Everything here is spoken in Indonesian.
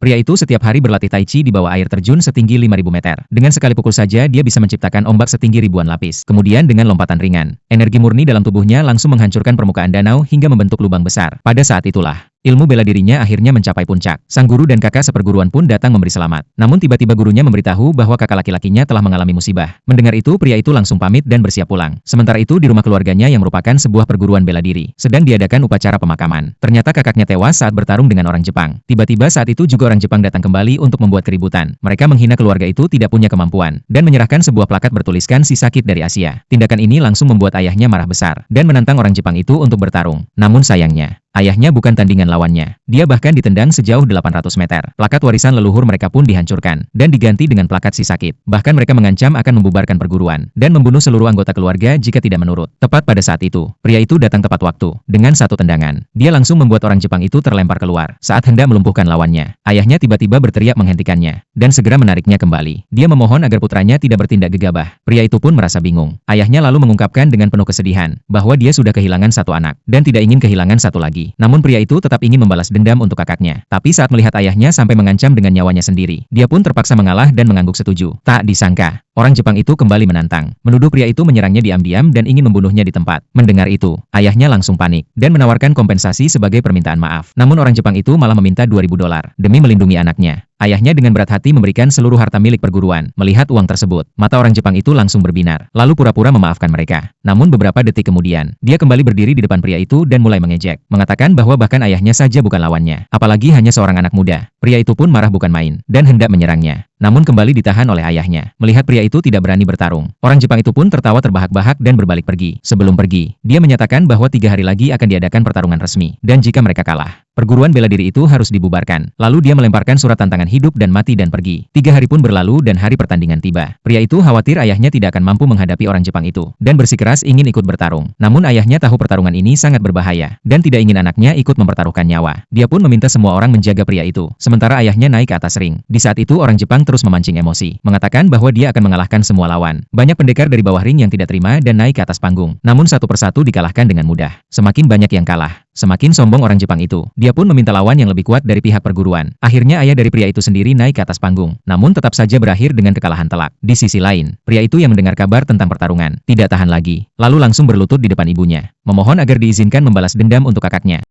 Pria itu setiap hari berlatih tai chi di bawah air terjun setinggi 5.000 meter. Dengan sekali pukul saja dia bisa menciptakan ombak setinggi ribuan lapis. Kemudian dengan lompatan ringan, energi murni dalam tubuhnya langsung menghancurkan permukaan danau hingga membentuk lubang besar. Pada saat itulah ilmu bela dirinya akhirnya mencapai puncak. Sang guru dan kakak seperguruan pun datang memberi selamat. Namun tiba-tiba gurunya memberitahu bahwa kakak laki-lakinya telah mengalami musibah. Mendengar itu, pria itu langsung pamit dan bersiap pulang. Sementara itu di rumah keluarganya yang merupakan sebuah perguruan bela diri, sedang diadakan upacara pemakaman. Ternyata kakaknya tewas saat bertarung dengan orang Jepang. Tiba-tiba saat itu juga orang Jepang datang kembali untuk membuat keributan. Mereka menghina keluarga itu tidak punya kemampuan dan menyerahkan sebuah plakat bertuliskan si sakit dari Asia. Tindakan ini langsung membuat ayahnya marah besar dan menantang orang Jepang itu untuk bertarung. Namun sayangnya, ayahnya bukan tandingan lawannya. Dia bahkan ditendang sejauh 800 meter. Plakat warisan leluhur mereka pun dihancurkan dan diganti dengan plakat si sakit. Bahkan mereka mengancam akan membubarkan perguruan dan membunuh seluruh anggota keluarga jika tidak menurut. Tepat pada saat itu, pria itu datang tepat waktu. Dengan satu tendangan, dia langsung membuat orang Jepang itu terlempar keluar. Saat hendak melumpuhkan lawannya, ayahnya tiba-tiba berteriak menghentikannya dan segera menariknya kembali. Dia memohon agar putranya tidak bertindak gegabah. Pria itu pun merasa bingung. Ayahnya lalu mengungkapkan dengan penuh kesedihan bahwa dia sudah kehilangan satu anak dan tidak ingin kehilangan satu lagi. Namun pria itu tetap ingin membalas dendam untuk kakaknya. Tapi saat melihat ayahnya sampai mengancam dengan nyawanya sendiri, dia pun terpaksa mengalah dan mengangguk setuju. Tak disangka, orang Jepang itu kembali menantang, menuduh pria itu menyerangnya diam-diam dan ingin membunuhnya di tempat. Mendengar itu, ayahnya langsung panik dan menawarkan kompensasi sebagai permintaan maaf. Namun orang Jepang itu malah meminta $2.000 demi melindungi anaknya. Ayahnya dengan berat hati memberikan seluruh harta milik perguruan. Melihat uang tersebut, mata orang Jepang itu langsung berbinar, lalu pura-pura memaafkan mereka. Namun beberapa detik kemudian, dia kembali berdiri di depan pria itu dan mulai mengejek, mengatakan bahwa bahkan ayahnya saja bukan lawannya, apalagi hanya seorang anak muda. Pria itu pun marah bukan main, dan hendak menyerangnya. Namun kembali ditahan oleh ayahnya. Melihat pria itu tidak berani bertarung, orang Jepang itu pun tertawa terbahak-bahak dan berbalik pergi. Sebelum pergi, dia menyatakan bahwa 3 hari lagi akan diadakan pertarungan resmi, dan jika mereka kalah, perguruan bela diri itu harus dibubarkan. Lalu dia melemparkan surat tantangan hidup dan mati dan pergi. 3 hari pun berlalu dan hari pertandingan tiba. Pria itu khawatir ayahnya tidak akan mampu menghadapi orang Jepang itu, dan bersikeras ingin ikut bertarung. Namun ayahnya tahu pertarungan ini sangat berbahaya, dan tidak ingin anaknya ikut mempertaruhkan nyawa. Dia pun meminta semua orang menjaga pria itu, sementara ayahnya naik ke atas ring. Di saat itu orang Jepang terus memancing emosi, mengatakan bahwa dia akan mengalahkan semua lawan. Banyak pendekar dari bawah ring yang tidak terima dan naik ke atas panggung. Namun satu persatu dikalahkan dengan mudah. Semakin banyak yang kalah, semakin sombong orang Jepang itu. Dia pun meminta lawan yang lebih kuat dari pihak perguruan. Akhirnya ayah dari pria itu sendiri naik ke atas panggung, namun tetap saja berakhir dengan kekalahan telak. Di sisi lain, pria itu yang mendengar kabar tentang pertarungan, tidak tahan lagi, lalu langsung berlutut di depan ibunya, memohon agar diizinkan membalas dendam untuk kakaknya.